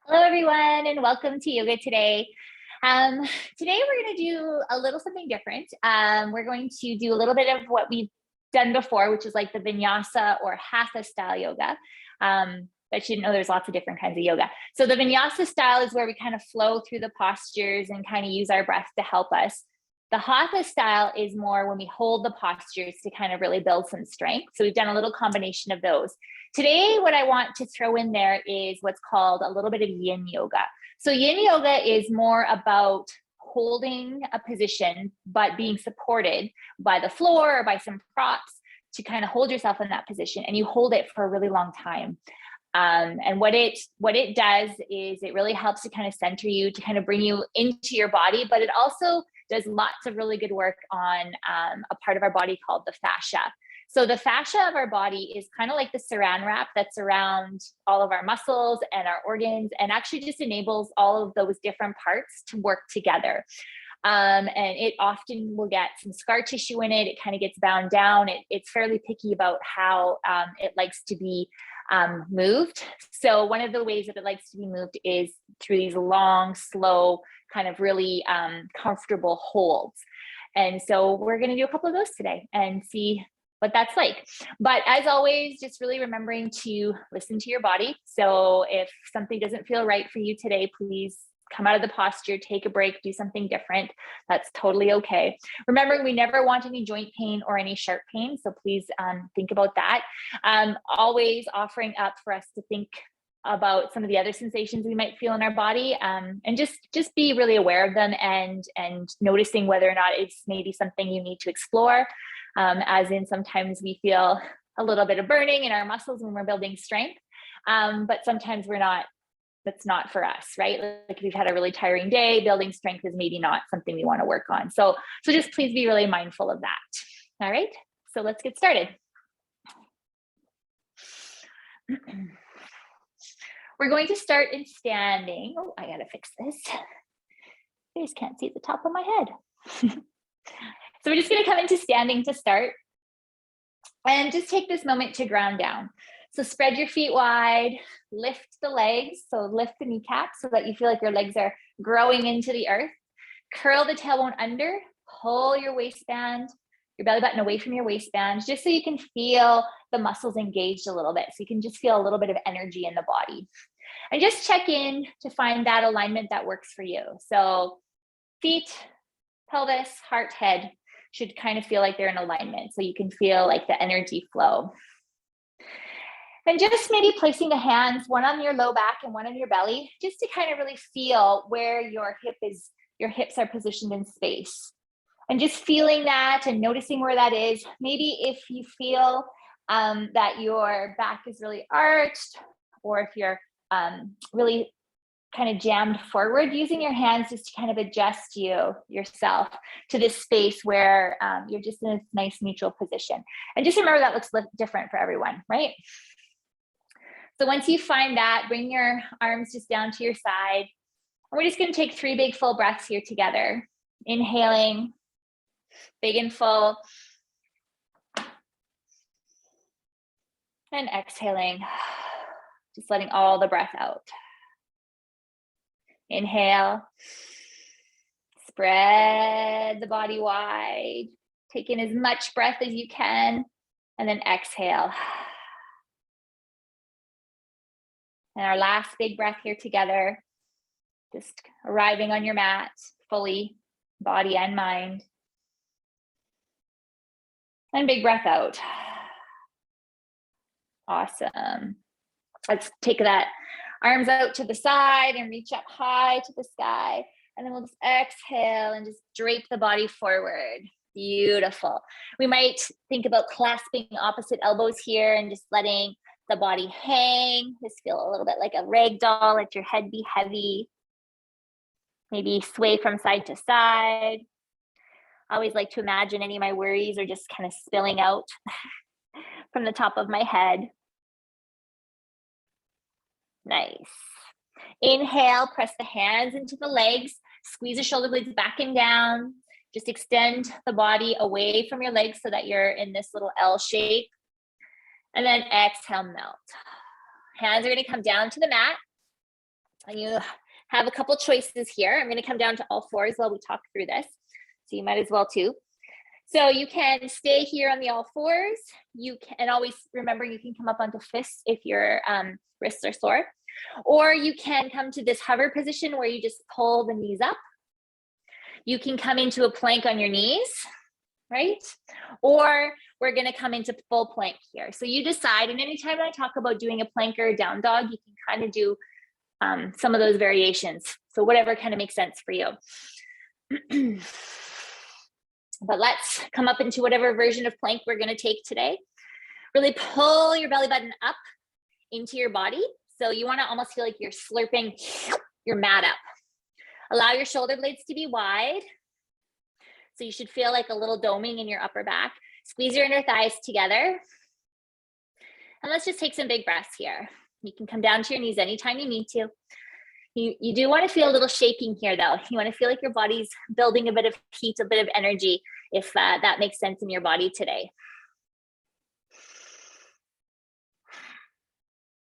Hello, everyone, and welcome to yoga today. Um, Today, we're going to do a little something different. We're going to do a little bit of what we've done before, which is like the vinyasa or hatha style yoga. But you didn't know there's lots of different kinds of yoga. So the vinyasa style is where we kind of flow through the postures and kind of use our breath to help us. The hatha style is more when we hold the postures to kind of really build some strength. So we've done a little combination of those. Today, what I want to throw in there is what's called a little bit of yin yoga. So yin yoga is more about holding a position, but being supported by the floor or by some props to kind of hold yourself in that position, and you hold it for a really long time. And what it does is it really helps to kind of center you, to kind of bring you into your body, but it also does lots of really good work on a part of our body called the fascia. So the fascia of our body is kind of like the saran wrap that's around all of our muscles and our organs, and actually just enables all of those different parts to work together. And it often will get some scar tissue in it. It kind of gets bound down. It's fairly picky about how it likes to be moved. So one of the ways that it likes to be moved is through these long, slow, kind of really comfortable holds. And so we're going to do a couple of those today and see what that's like. But as always, just really remembering to listen to your body. So if something doesn't feel right for you today, please come out of the posture, take a break, do something different. That's totally okay. Remembering we never want any joint pain or any sharp pain. So please think about that. Always offering up for us to think about some of the other sensations we might feel in our body, and just be really aware of them, and noticing whether or not it's maybe something you need to explore. As in, sometimes we feel a little bit of burning in our muscles when we're building strength, but sometimes that's not for us, right? Like if we've had a really tiring day, building strength is maybe not something we want to work on. So just please be really mindful of that. All right, so let's get started. We're going to start in standing. Oh, I gotta fix this. I just can't see the top of my head. So we're just gonna come into standing to start. And just take this moment to ground down. So spread your feet wide, lift the legs. So lift the kneecaps so that you feel like your legs are growing into the earth. Curl the tailbone under, pull your waistband, your belly button away from your waistband, just so you can feel the muscles engaged a little bit. So you can just feel a little bit of energy in the body. And just check in to find that alignment that works for you. So feet, pelvis, heart, head should kind of feel like they're in alignment, so you can feel like the energy flow. And just maybe placing the hands, one on your low back and one on your belly, just to kind of really feel where your hips are positioned in space. And just feeling that and noticing where that is. Maybe if you feel that your back is really arched, or if you're really kind of jammed forward, using your hands just to kind of adjust yourself to this space where you're just in a nice neutral position. And just remember that looks different for everyone, right? So once you find that, bring your arms just down to your side. And we're just going to take 3 big full breaths here together. Inhaling, big and full. And exhaling, just letting all the breath out. Inhale, spread the body wide, take in as much breath as you can, and then exhale. And our last big breath here together, just arriving on your mat fully, body and mind. And big breath out. Awesome. Let's take that arms out to the side and reach up high to the sky. And then we'll just exhale and just drape the body forward. Beautiful. We might think about clasping opposite elbows here and just letting the body hang. Just feel a little bit like a rag doll, let your head be heavy. Maybe sway from side to side. I always like to imagine any of my worries are just kind of spilling out from the top of my head. Nice. Inhale, press the hands into the legs, squeeze the shoulder blades back and down. Just extend the body away from your legs so that you're in this little L shape. And then exhale, melt. Hands are going to come down to the mat. And you have a couple choices here. I'm going to come down to all fours while we talk through this. So you might as well too. So you can stay here on the all fours. You can, and always remember you can come up onto fists if your wrists are sore. Or you can come to this hover position where you just pull the knees up. You can come into a plank on your knees, right? Or we're going to come into full plank here. So you decide, and anytime I talk about doing a plank or a down dog, you can kind of do some of those variations. So whatever kind of makes sense for you. But let's come up into whatever version of plank we're going to take today. Really pull your belly button up into your body. So you want to almost feel like you're slurping your mat up. Allow your shoulder blades to be wide. So you should feel like a little doming in your upper back. Squeeze your inner thighs together. And let's just take some big breaths here. You can come down to your knees anytime you need to. You do want to feel a little shaking here though. You want to feel like your body's building a bit of heat, a bit of energy, if that makes sense in your body today.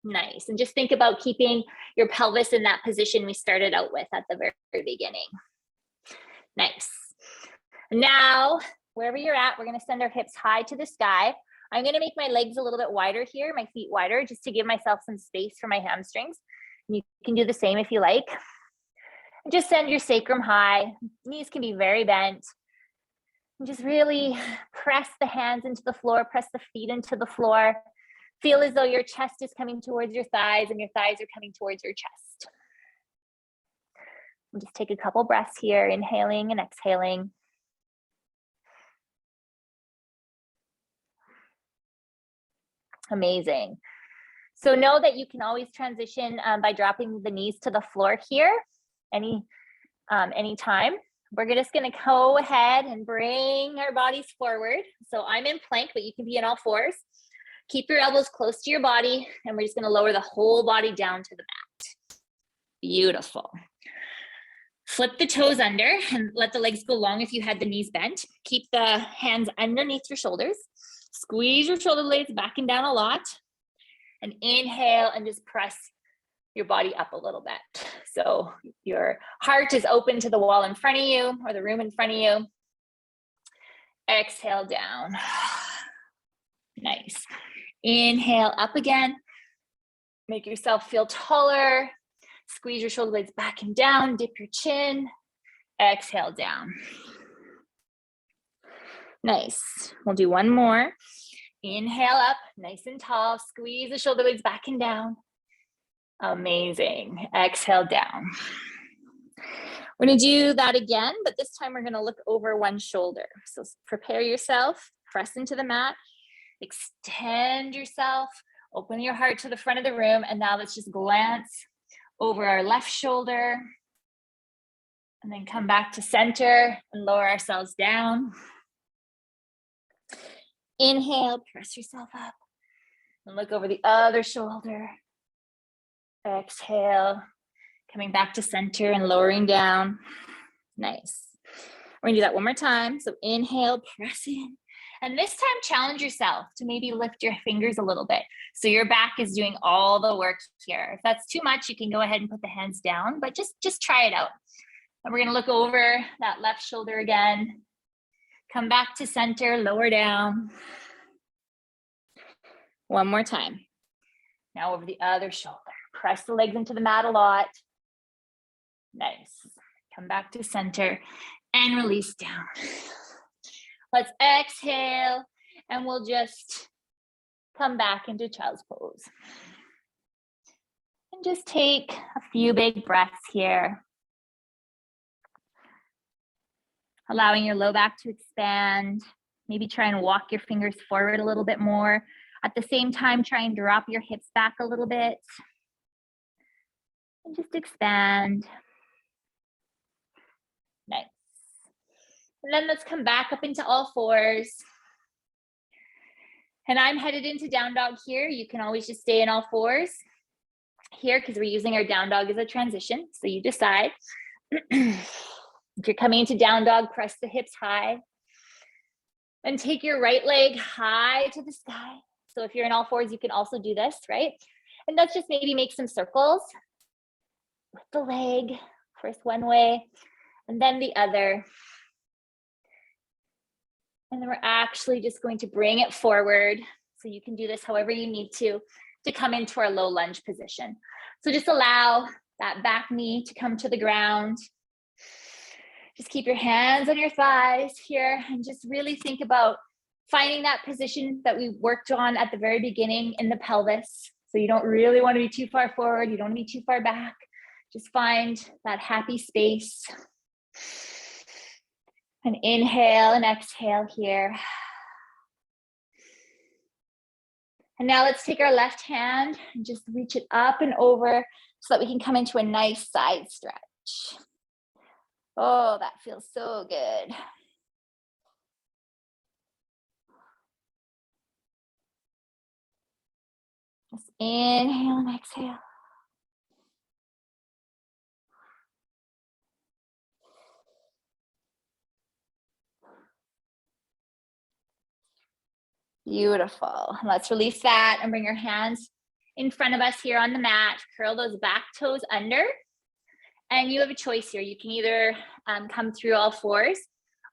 Nice. And just think about keeping your pelvis in that position we started out with at the very beginning. Nice. Now, wherever you're at, we're going to send our hips high to the sky. I'm going to make my legs a little bit wider here, my feet wider, just to give myself some space for my hamstrings. You can do the same if you like. And just send your sacrum high. Knees can be very bent. And just really press the hands into the floor, press the feet into the floor. Feel as though your chest is coming towards your thighs and your thighs are coming towards your chest. And just take a couple breaths here, inhaling and exhaling. Amazing. So know that you can always transition by dropping the knees to the floor here anytime. We're just going to go ahead and bring our bodies forward. So I'm in plank, but you can be in all fours. Keep your elbows close to your body, and we're just going to lower the whole body down to the mat. Beautiful. Flip the toes under and let the legs go long if you had the knees bent. Keep the hands underneath your shoulders. Squeeze your shoulder blades back and down a lot. And inhale and just press your body up a little bit. So your heart is open to the wall in front of you or the room in front of you. Exhale down. Nice. Inhale up again. Make yourself feel taller. Squeeze your shoulder blades back and down. Dip your chin. Exhale down. Nice. We'll do one more. Inhale up, nice and tall. Squeeze the shoulder blades back and down. Amazing. Exhale down. We're going to do that again, but this time we're going to look over one shoulder. So prepare yourself, press into the mat, extend yourself, open your heart to the front of the room, and now let's just glance over our left shoulder and then come back to center and lower ourselves down. Inhale, press yourself up and look over the other shoulder. Exhale, coming back to center and lowering down. Nice. We're gonna do that one more time. So inhale, press in. And this time challenge yourself to maybe lift your fingers a little bit. So your back is doing all the work here. If that's too much, you can go ahead and put the hands down, but just try it out. And we're gonna look over that left shoulder again. Come back to center, lower down. One more time. Now over the other shoulder. Press the legs into the mat a lot. Nice. Come back to center and release down. Let's exhale and we'll just come back into child's pose. And just take a few big breaths here. Allowing your low back to expand. Maybe try and walk your fingers forward a little bit more. At the same time, try and drop your hips back a little bit. And just expand. Nice. And then let's come back up into all fours. And I'm headed into down dog here. You can always just stay in all fours here because we're using our down dog as a transition. So you decide. If you're coming into down dog, press the hips high. And take your right leg high to the sky. So if you're in all fours, you can also do this, right? And let's just maybe make some circles. with the leg, first one way and then the other. And then we're actually just going to bring it forward. So you can do this however you need to come into our low lunge position. So just allow that back knee to come to the ground. Just keep your hands on your thighs here and just really think about finding that position that we worked on at the very beginning in the pelvis. So you don't really want to be too far forward. You don't want to be too far back. Just find that happy space. And inhale and exhale here. And now let's take our left hand and just reach it up and over so that we can come into a nice side stretch. Oh, that feels so good. Just inhale and exhale. Beautiful. Let's release that and bring your hands in front of us here on the mat. Curl those back toes under. And you have a choice here. You can either come through all fours,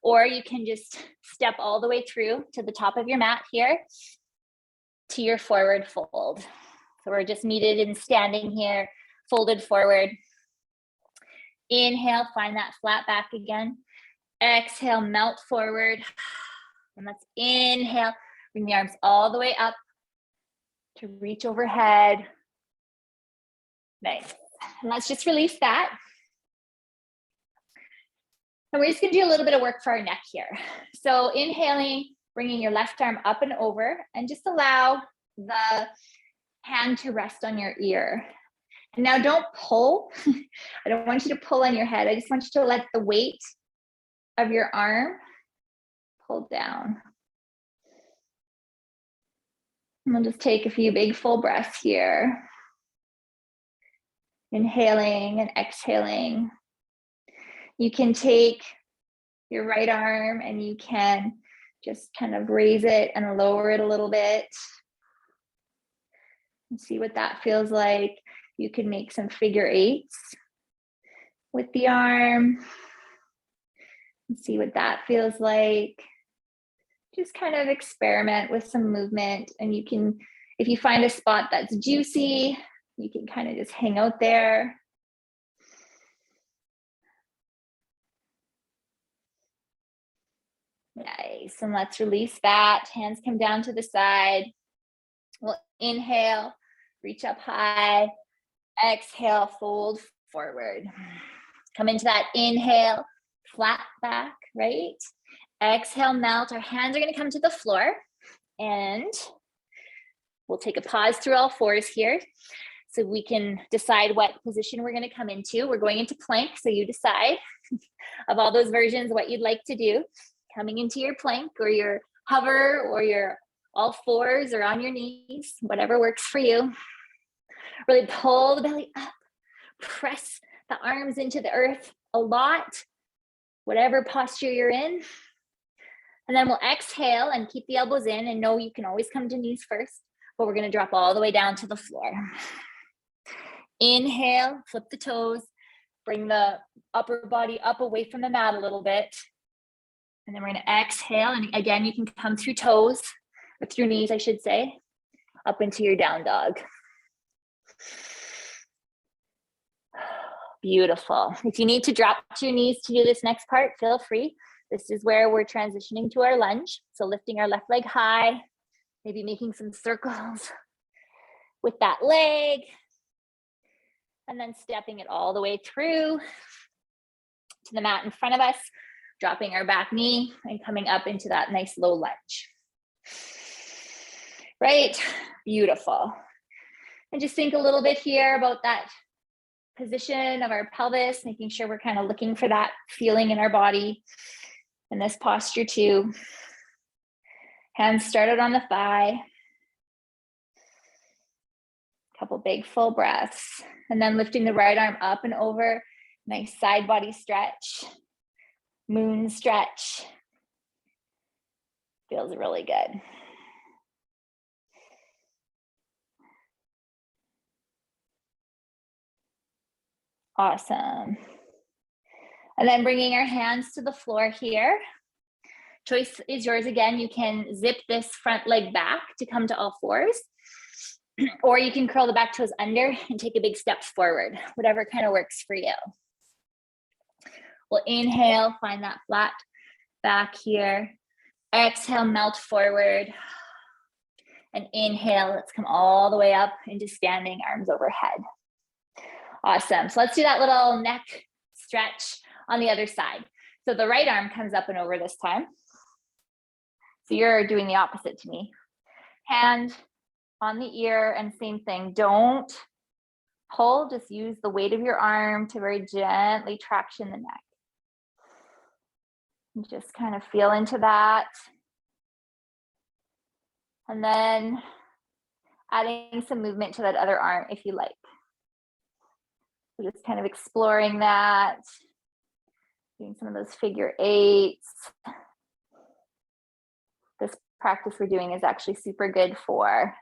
or you can just step all the way through to the top of your mat here to your forward fold. So we're just meted in standing here, folded forward. Inhale, find that flat back again. Exhale, melt forward. And let's inhale, bring the arms all the way up to reach overhead. Nice. And let's just release that. And we're just gonna do a little bit of work for our neck here. So inhaling, bringing your left arm up and over, and just allow the hand to rest on your ear. And now don't pull. I don't want you to pull on your head. I just want you to let the weight of your arm pull down. And we'll just take a few big full breaths here. Inhaling and exhaling. You can take your right arm and you can just kind of raise it and lower it a little bit. And see what that feels like. You can make some figure eights with the arm. And see what that feels like. Just kind of experiment with some movement. And you can, if you find a spot that's juicy, you can kind of just hang out there. Nice, and let's release that. Hands come down to the side. We'll inhale, reach up high. Exhale, fold forward. Come into that inhale, flat back, right? Exhale, melt. Our hands are gonna come to the floor, and we'll take a pause through all fours here so we can decide what position we're gonna come into. We're going into plank, so you decide of all those versions what you'd like to do. Coming into your plank or your hover or your all fours or on your knees, whatever works for you. Really pull the belly up, press the arms into the earth a lot, whatever posture you're in. And then we'll exhale and keep the elbows in, and know you can always come to knees first, but we're gonna drop all the way down to the floor. Inhale, flip the toes, bring the upper body up away from the mat a little bit. And then we're gonna exhale, and again, you can come through toes, or through knees, I should say, up into your down dog. Beautiful. If you need to drop to your knees to do this next part, feel free. This is where we're transitioning to our lunge. So lifting our left leg high, maybe making some circles with that leg, and then stepping it all the way through to the mat in front of us, dropping our back knee and coming up into that nice low lunge. Right, beautiful. And just think a little bit here about that position of our pelvis, making sure we're kind of looking for that feeling in our body in this posture too. Hands started on the thigh. Couple big full breaths. And then lifting the right arm up and over. Nice side body stretch. Moon stretch. Feels really good. Awesome. And then bringing our hands to the floor here. Choice is yours again. You can zip this front leg back to come to all fours, or you can curl the back toes under and take a big step forward, whatever kind of works for you. We'll inhale, find that flat back here. Exhale, melt forward. And inhale, let's come all the way up into standing, arms overhead. Awesome. So let's do that little neck stretch on the other side. So the right arm comes up and over this time. So you're doing the opposite to me. Hand on the ear, and same thing. Don't pull, just use the weight of your arm to very gently traction the neck. And just kind of feel into that. And then adding some movement to that other arm if you like. So just kind of exploring that, doing some of those figure eights. This practice we're doing is actually super good for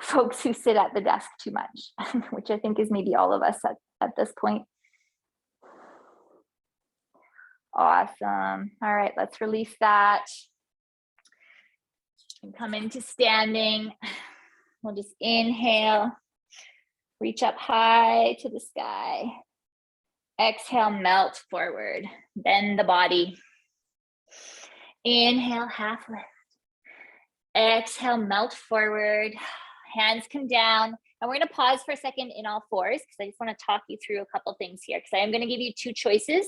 folks who sit at the desk too much, which I think is maybe all of us at this point. Awesome. All right, let's release that. And come into standing. We'll just inhale, reach up high to the sky. Exhale, melt forward, bend the body. Inhale, half lift. Exhale, melt forward. Hands come down. And we're going to pause for a second in all fours because I just want to talk you through a couple things here, because I am going to give you two choices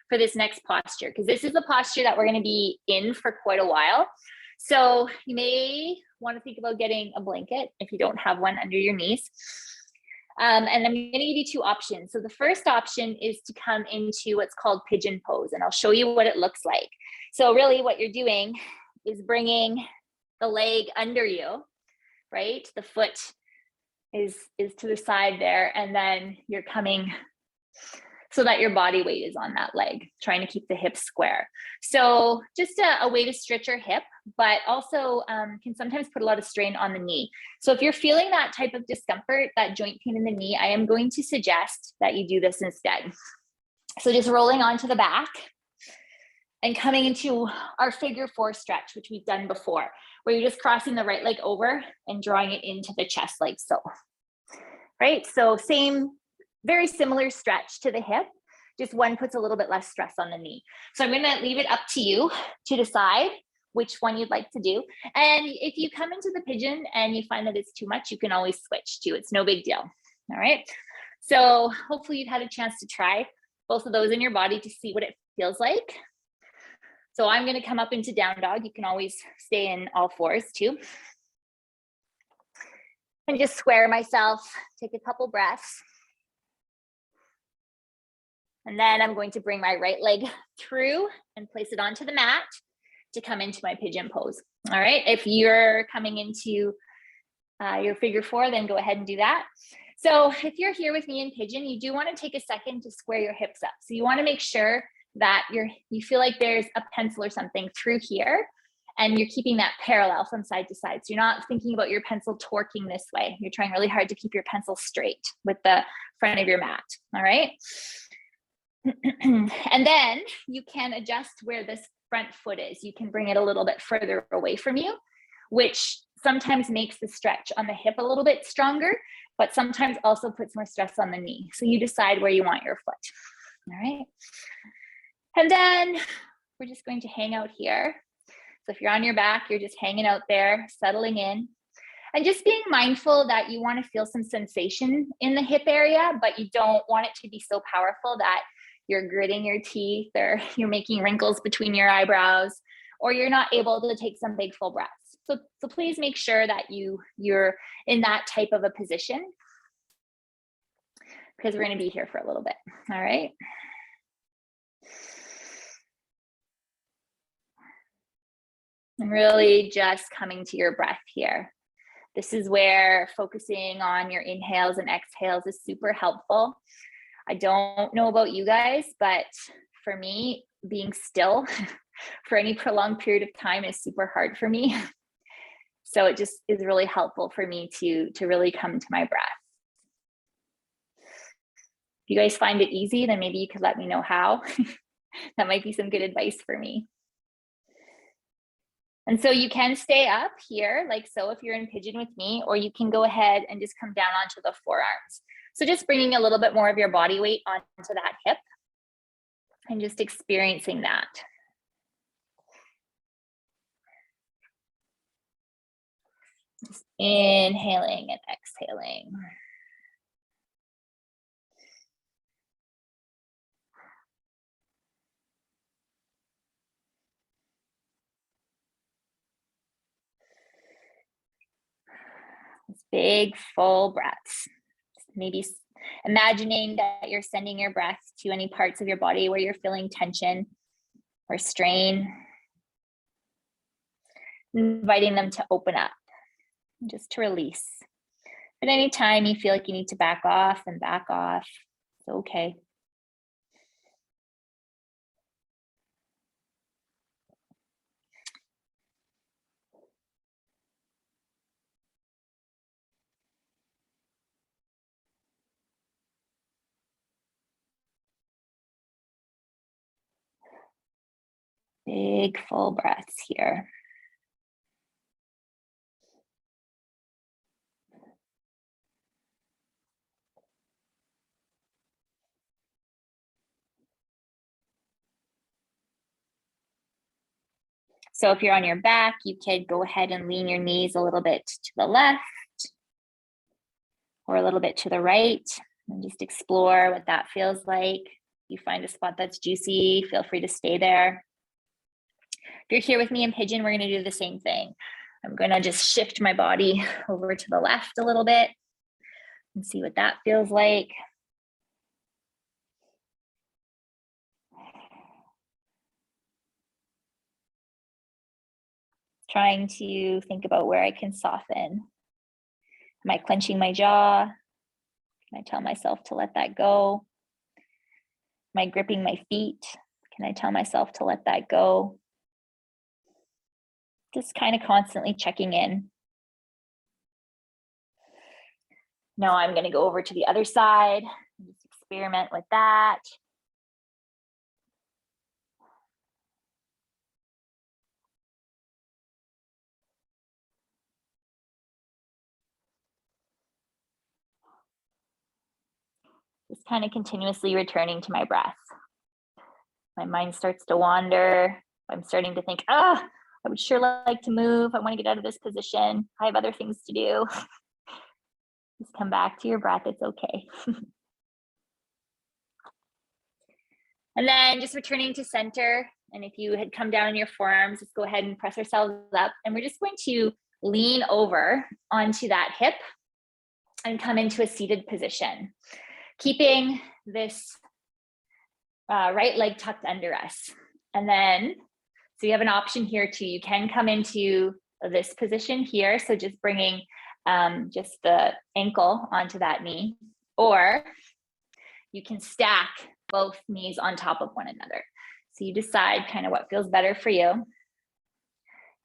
for this next posture, because this is the posture that we're going to be in for quite a while. So you may want to think about getting a blanket if you don't have one under your knees. And I'm going to give you two options. So the first option is to come into what's called pigeon pose, and I'll show you what it looks like. So really what you're doing is bringing the leg under you, right? The foot is to the side there, and then you're coming so that your body weight is on that leg, trying to keep the hips square. So just a way to stretch your hip, but also can sometimes put a lot of strain on the knee. So if you're feeling that type of discomfort, that joint pain in the knee, I am going to suggest that you do this instead. So just rolling onto the back and coming into our figure four stretch, which we've done before, where you're just crossing the right leg over and drawing it into the chest like so, right? So same, very similar stretch to the hip, just one puts a little bit less stress on the knee. So I'm gonna leave it up to you to decide which one you'd like to do. And if you come into the pigeon and you find that it's too much, you can always switch to, it's no big deal, all right? So hopefully you've had a chance to try both of those in your body to see what it feels like. So I'm gonna come up into down dog. You can always stay in all fours too. And just square myself, take a couple breaths. And then I'm going to bring my right leg through and place it onto the mat to come into my pigeon pose. All right, if you're coming into your figure four, then go ahead and do that. So if you're here with me in pigeon, you do want to take a second to square your hips up. So you want to make sure that you feel like there's a pencil or something through here, and you're keeping that parallel from side to side. So you're not thinking about your pencil torquing this way. You're trying really hard to keep your pencil straight with the front of your mat, all right? And then you can adjust where this front foot is. You can bring it a little bit further away from you, which sometimes makes the stretch on the hip a little bit stronger, but sometimes also puts more stress on the knee. So you decide where you want your foot, all right? And then we're just going to hang out here. So if you're on your back, you're just hanging out there, settling in. And just being mindful that you want to feel some sensation in the hip area, but you don't want it to be so powerful that you're gritting your teeth or you're making wrinkles between your eyebrows, or you're not able to take some big full breaths. So please make sure that you're in that type of a position, because we're going to be here for a little bit. All right. And really just coming to your breath here. This is where focusing on your inhales and exhales is super helpful. I don't know about you guys, but for me, being still for any prolonged period of time is super hard for me. So it just is really helpful for me to really come to my breath. you guys find it easy, then maybe you could let me know how. That might be some good advice for me. And so you can stay up here like so if you're in pigeon with me, or you can go ahead and just come down onto the forearms. So just bringing a little bit more of your body weight onto that hip and just experiencing that. Just inhaling and exhaling. Big, full breaths. Maybe imagining that you're sending your breath to any parts of your body where you're feeling tension or strain, inviting them to open up, just to release. At any time you feel like you need to back off, it's okay. Big, full breaths here. So if you're on your back, you could go ahead and lean your knees a little bit to the left or a little bit to the right, and just explore what that feels like. If you find a spot that's juicy, feel free to stay there. If you're here with me in pigeon, we're going to do the same thing. I'm going to just shift my body over to the left a little bit and see what that feels like. Trying to think about where I can soften. Am I clenching my jaw? Can I tell myself to let that go? Am I gripping my feet? Can I tell myself to let that go? Just kind of constantly checking in. Now I'm going to go over to the other side and just experiment with that. Just kind of continuously returning to my breath. My mind starts to wander. I'm starting to think, I would sure like to move. I want to get out of this position. I have other things to do. Just come back to your breath. It's okay. And then just returning to center. And if you had come down on your forearms, let's go ahead and press ourselves up. And we're just going to lean over onto that hip and come into a seated position, keeping this right leg tucked under us. And then, so you have an option here too. You can come into this position here. So just bringing just the ankle onto that knee, or you can stack both knees on top of one another. So you decide kind of what feels better for you. And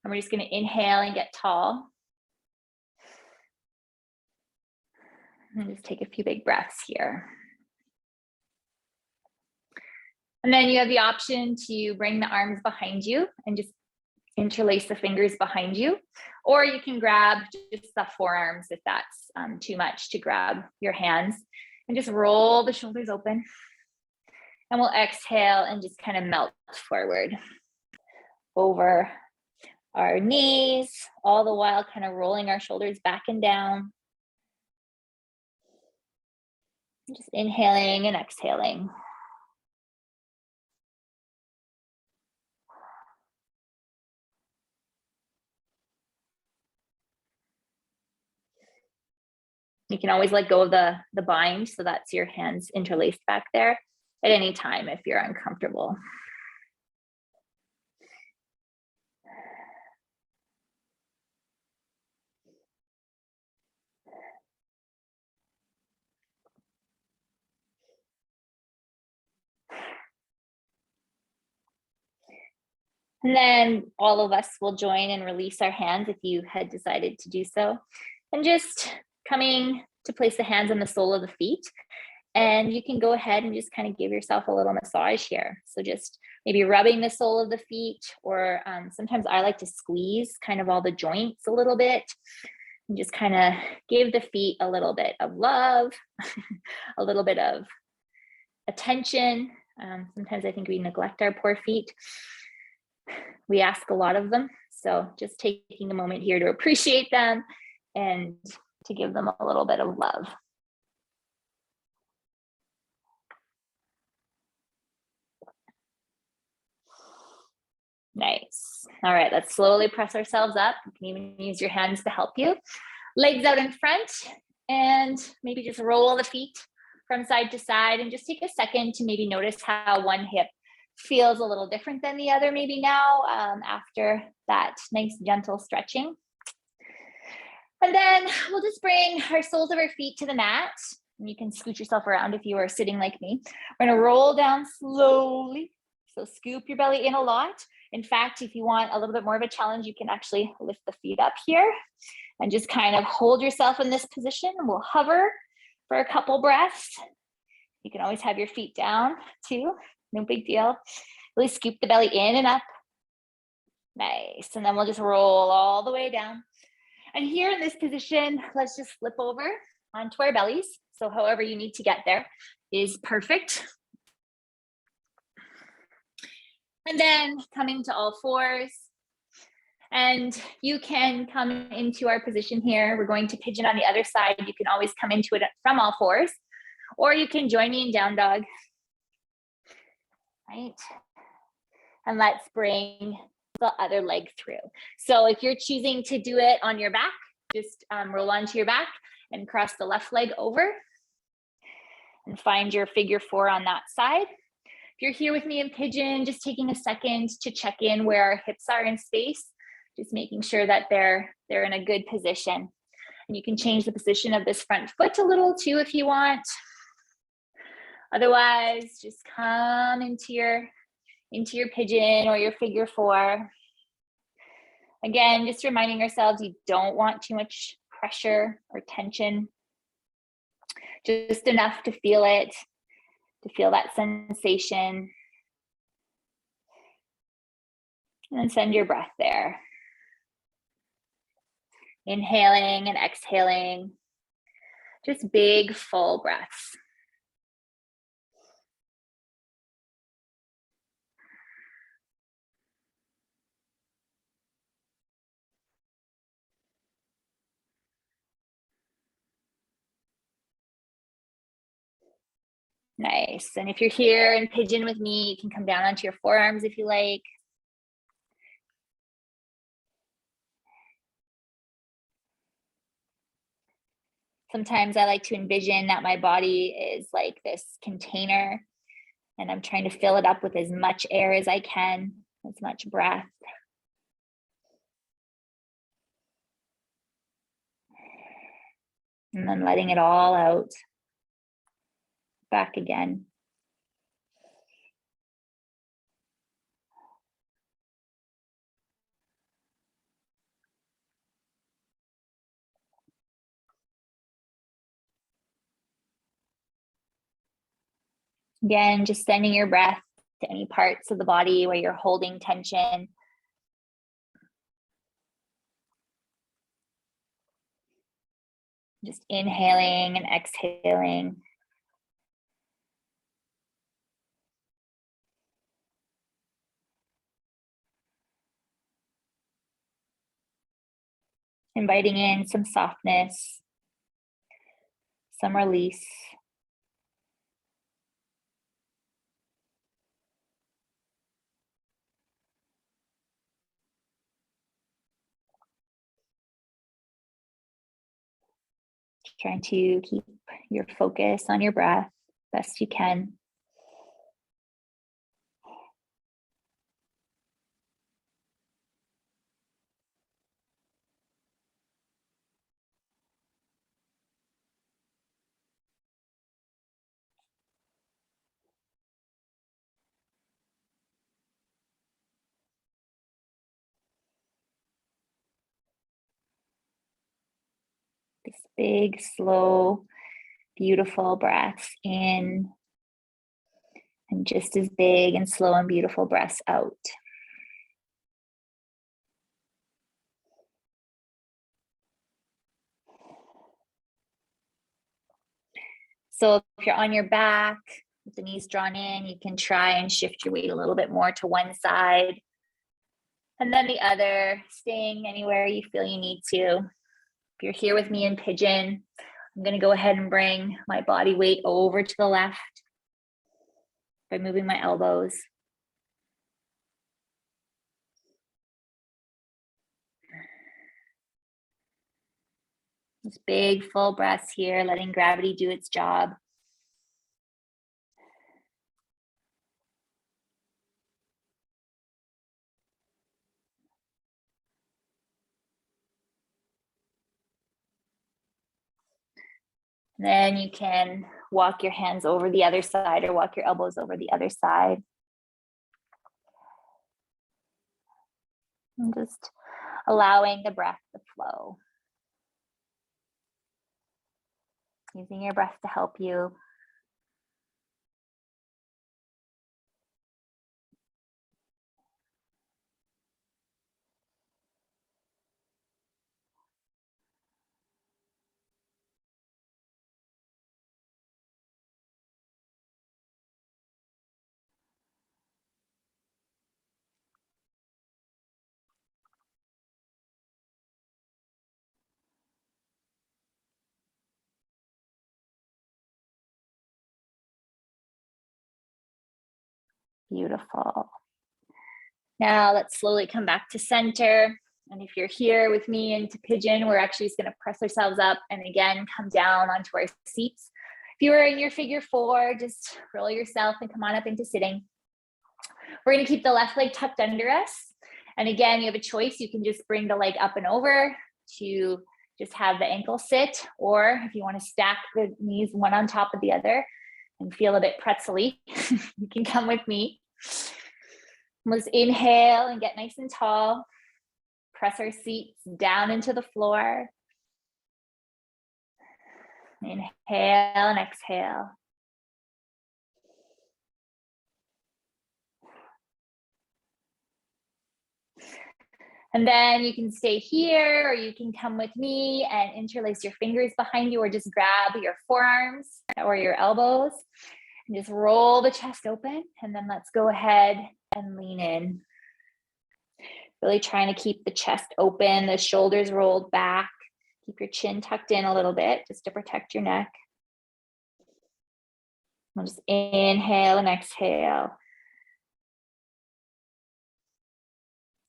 we're just going to inhale and get tall. And just take a few big breaths here. And then you have the option to bring the arms behind you and just interlace the fingers behind you, or you can grab just the forearms if that's too much to grab your hands, and just roll the shoulders open. And we'll exhale and just kind of melt forward over our knees, all the while kind of rolling our shoulders back and down. Just inhaling and exhaling. You can always let go of the bind, so that's your hands interlaced back there at any time if you're uncomfortable. And then all of us will join and release our hands if you had decided to do so. And just coming to place the hands on the sole of the feet And you can go ahead and just kind of give yourself a little massage here. So just maybe rubbing the sole of the feet, or sometimes I like to squeeze kind of all the joints a little bit and just kind of give the feet a little bit of love, a little bit of attention. Sometimes I think we neglect our poor feet. We ask a lot of them. So just taking a moment here to appreciate them and to give them a little bit of love. Nice. All right, let's slowly press ourselves up. You can even use your hands to help you. Legs out in front, and maybe just roll the feet from side to side, and just take a second to maybe notice how one hip feels a little different than the other maybe now, after that nice gentle stretching. And then we'll just bring our soles of our feet to the mat. And you can scoot yourself around if you are sitting like me. We're gonna roll down slowly. So scoop your belly in a lot. In fact, if you want a little bit more of a challenge, you can actually lift the feet up here and just kind of hold yourself in this position. We'll hover for a couple breaths. You can always have your feet down too, no big deal. Really scoop the belly in and up. Nice, and then we'll just roll all the way down. And here in this position, let's just flip over onto our bellies. So however you need to get there is perfect. And then coming to all fours. And you can come into our position here. We're going to pigeon on the other side. You can always come into it from all fours, or you can join me in down dog. Right? And let's bring the other leg through. So if you're choosing to do it on your back, just roll onto your back and cross the left leg over and find your figure four on that side. If you're here with me in pigeon, just taking a second to check in where our hips are in space, just making sure that they're in a good position. And you can change the position of this front foot a little too if you want. Otherwise, just come into your pigeon or your figure four. Again, just reminding ourselves you don't want too much pressure or tension. Just enough to feel it, to feel that sensation. And then send your breath there. Inhaling and exhaling. Just big, full breaths. Nice. And if you're here in pigeon with me, you can come down onto your forearms if you like. Sometimes I like to envision that my body is like this container, and I'm trying to fill it up with as much air as I can, as much breath. And then letting it all out. Back again. Again, just sending your breath to any parts of the body where you're holding tension. Just inhaling and exhaling. Inviting in some softness, some release. Trying to keep your focus on your breath best you can. This big, slow beautiful breaths in, and just as big and slow and beautiful breaths out. So if you're on your back with the knees drawn in, you can try and shift your weight a little bit more to one side and then the other, staying anywhere you feel you need to. If you're here with me in pigeon, I'm going to go ahead and bring my body weight over to the left by moving my elbows. Just big full breaths here, letting gravity do its job. Then you can walk your hands over the other side or walk your elbows over the other side. And just allowing the breath to flow. Using your breath to help you. Beautiful. Now let's slowly come back to center. And if you're here with me into pigeon, we're actually just going to press ourselves up and again, come down onto our seats. If you are in your figure four, just roll yourself and come on up into sitting. We're going to keep the left leg tucked under us. And again, you have a choice. You can just bring the leg up and over to just have the ankle sit, or if you want to stack the knees one on top of the other and feel a bit pretzel-y, you can come with me. Let's inhale and get nice and tall. Press our seats down into the floor. Inhale and exhale. And then you can stay here, or you can come with me and interlace your fingers behind you, or just grab your forearms or your elbows and just roll the chest open. And then let's go ahead and lean in. Really trying to keep the chest open, the shoulders rolled back. Keep your chin tucked in a little bit just to protect your neck. We'll just inhale and exhale.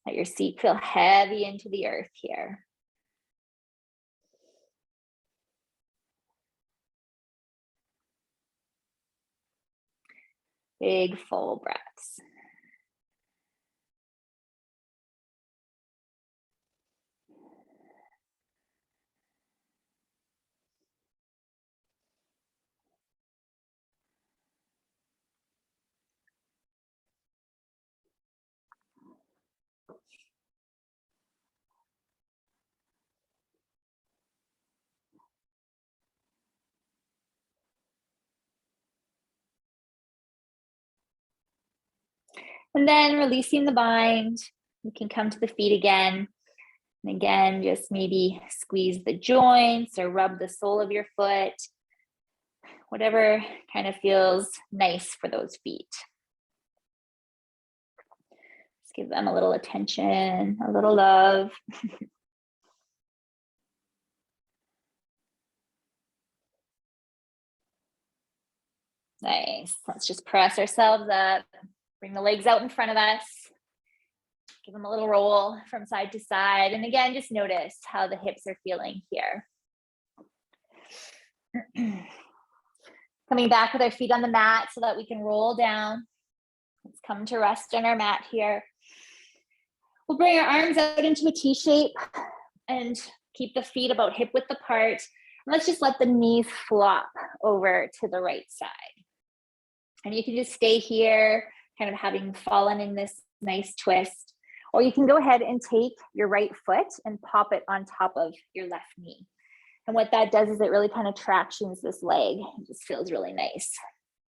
Let your seat feel heavy into the earth here. Big full breaths. And then releasing the bind, you can come to the feet again. And again, just maybe squeeze the joints or rub the sole of your foot, whatever kind of feels nice for those feet. Just give them a little attention, a little love. Nice. Let's just press ourselves up. Bring the legs out in front of us. Give them a little roll from side to side. And again, just notice how the hips are feeling here. Coming back with our feet on the mat so that we can roll down. Let's come to rest on our mat here. We'll bring our arms out into a T shape and keep the feet about hip width apart. And let's just let the knees flop over to the right side. And you can just stay here, kind of having fallen in this nice twist. Or you can go ahead and take your right foot and pop it on top of your left knee. And what that does is it really kind of tractions this leg. It just feels really nice.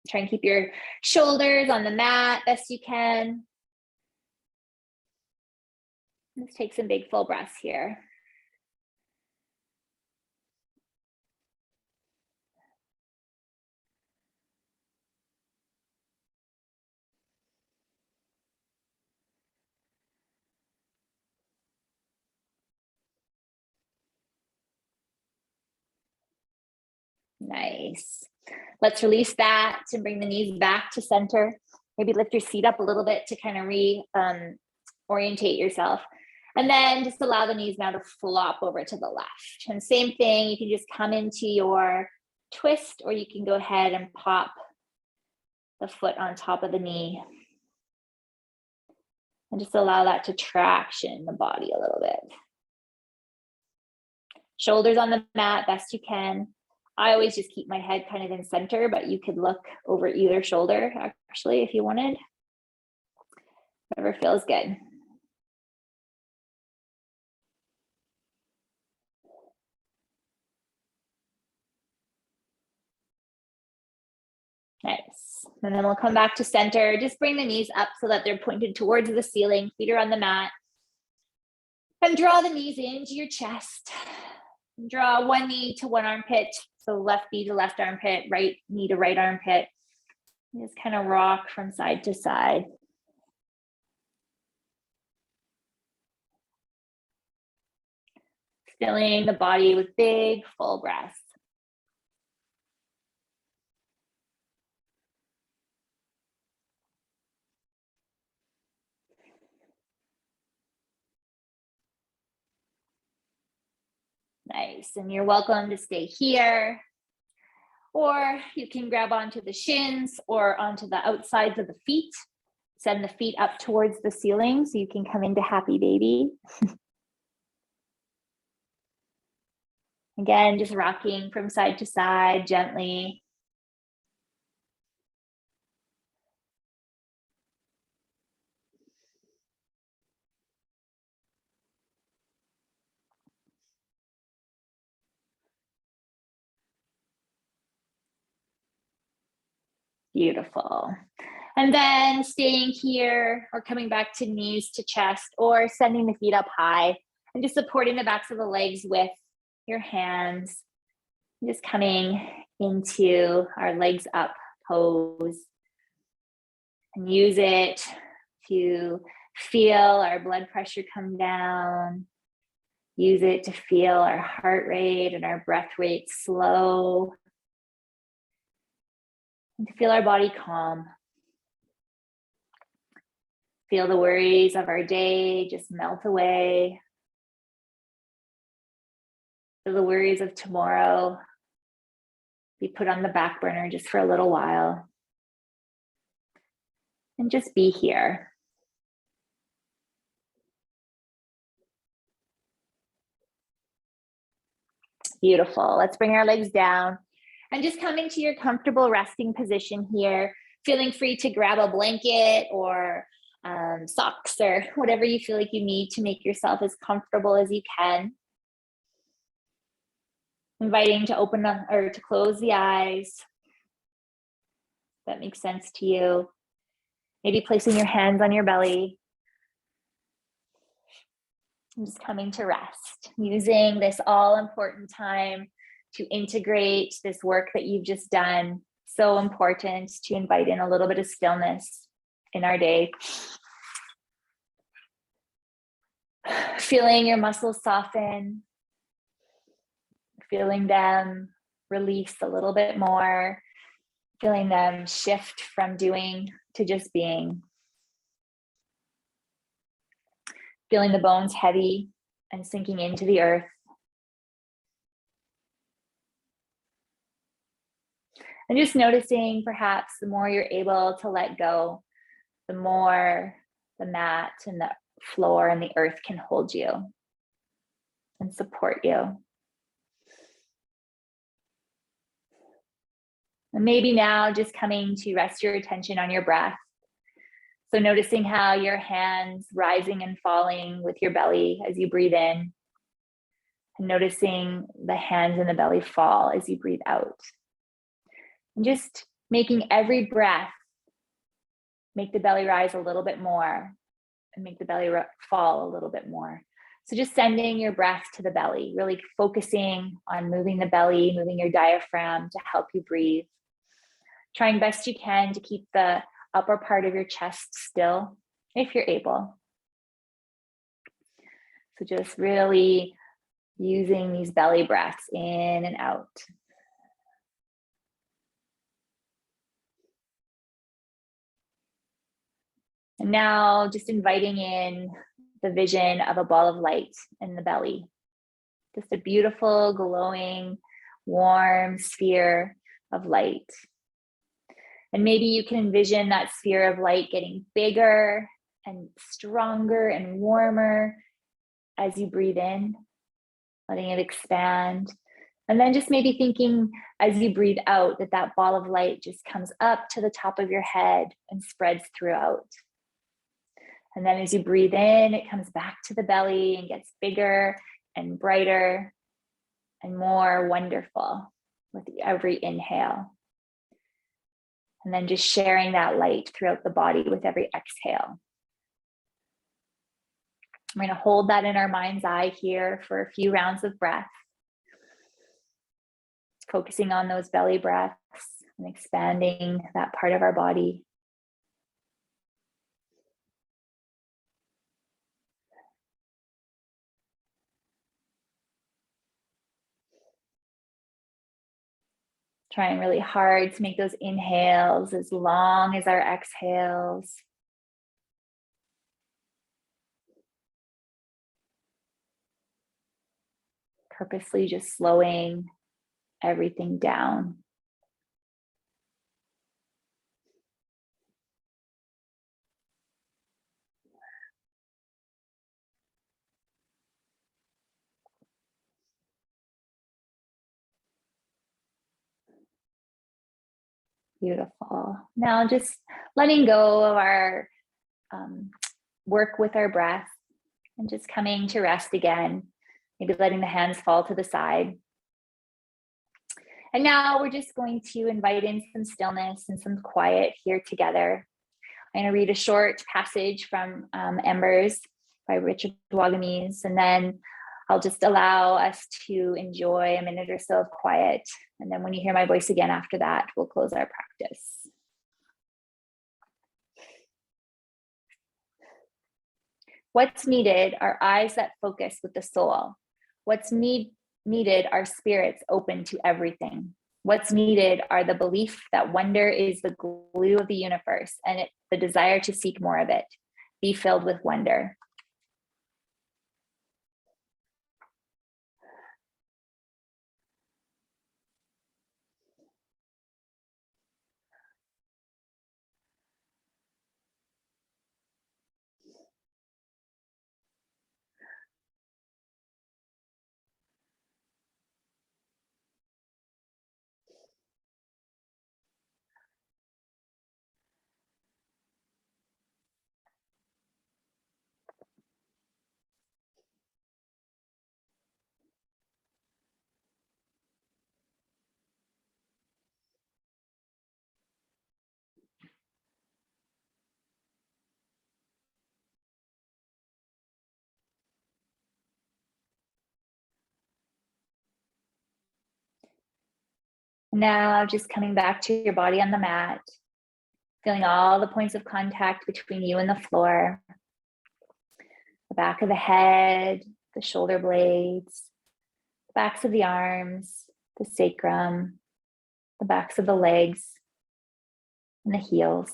Try and keep your shoulders on the mat best you can. Let's take some big full breaths here. Nice. Let's release that and bring the knees back to center. Maybe lift your seat up a little bit to kind of orientate yourself. And then just allow the knees now to flop over to the left. And same thing, you can just come into your twist, or you can go ahead and pop the foot on top of the knee. And just allow that to traction the body a little bit. Shoulders on the mat, best you can. I always just keep my head kind of in center, but you could look over either shoulder actually if you wanted. Whatever feels good. Nice. And then we'll come back to center. Just bring the knees up so that they're pointed towards the ceiling. Feet are on the mat. And draw the knees into your chest. Draw one knee to one armpit. So left knee to left armpit, right knee to right armpit. Just kind of rock from side to side. Filling the body with big, full breaths. Nice, and you're welcome to stay here, or you can grab onto the shins or onto the outsides of the feet. Send the feet up towards the ceiling so you can come into happy baby. Again, just rocking from side to side gently. Beautiful. And then staying here or coming back to knees to chest, or sending the feet up high and just supporting the backs of the legs with your hands. Just coming into our legs up pose, and use it to feel our blood pressure come down. Use it to feel our heart rate and our breath rate slow. And to feel our body calm. Feel the worries of our day just melt away. Feel the worries of tomorrow be put on the back burner just for a little while. And just be here. Beautiful. Let's bring our legs down and just come into your comfortable resting position here, feeling free to grab a blanket or socks or whatever you feel like you need to make yourself as comfortable as you can. Inviting to open up or to close the eyes. If that makes sense to you. Maybe placing your hands on your belly. And just coming to rest, using this all important time to integrate this work that you've just done. So important to invite in a little bit of stillness in our day. Feeling your muscles soften, feeling them release a little bit more, feeling them shift from doing to just being. Feeling the bones heavy and sinking into the earth. And just noticing perhaps the more you're able to let go, the more the mat and the floor and the earth can hold you and support you. And maybe now just coming to rest your attention on your breath. So noticing how your hands rising and falling with your belly as you breathe in, And noticing the hands and the belly fall as you breathe out. And just making every breath make the belly rise a little bit more and make the belly fall a little bit more. So just sending your breath to the belly, really focusing on moving the belly, moving your diaphragm to help you breathe. Trying best you can to keep the upper part of your chest still, if you're able. So just really using these belly breaths in and out. And now just inviting in the vision of a ball of light in the belly. Just a beautiful, glowing, warm sphere of light. And maybe you can envision that sphere of light getting bigger and stronger and warmer as you breathe in, letting it expand. And then just maybe thinking as you breathe out that that ball of light just comes up to the top of your head and spreads throughout. And then as you breathe in, it comes back to the belly and gets bigger and brighter and more wonderful with every inhale. And then just sharing that light throughout the body with every exhale. We're going to hold that in our mind's eye here for a few rounds of breath. Focusing on those belly breaths and expanding that part of our body. Trying really hard to make those inhales as long as our exhales. Purposely just slowing everything down. Beautiful. Now just letting go of our work with our breath and just coming to rest again. Maybe letting the hands fall to the side. And now we're just going to invite in some stillness and some quiet here together. I'm going to read a short passage from Embers by Richard Wagamese, and then I'll just allow us to enjoy a minute or so of quiet. And then when you hear my voice again after that, we'll close our practice. What's needed are eyes that focus with the soul. What's needed are spirits open to everything. What's needed are the belief that wonder is the glue of the universe and the desire to seek more of it. Be filled with wonder. Now just coming back to your body on the mat, feeling all the points of contact between you and the floor, the back of the head, the shoulder blades, the backs of the arms, the sacrum, the backs of the legs, and the heels.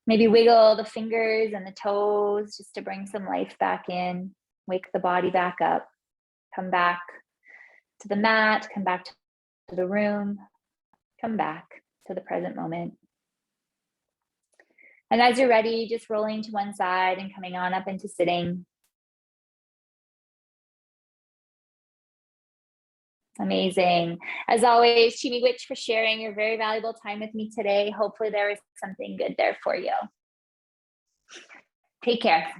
Maybe wiggle the fingers and the toes just to bring some life back in, wake the body back up, come back to the mat, come back to the room, come back to the present moment. And as you're ready, just rolling to one side and coming on up into sitting. Amazing. As always, Chi Miigwech for sharing your very valuable time with me today. Hopefully there was something good there for you. Take care.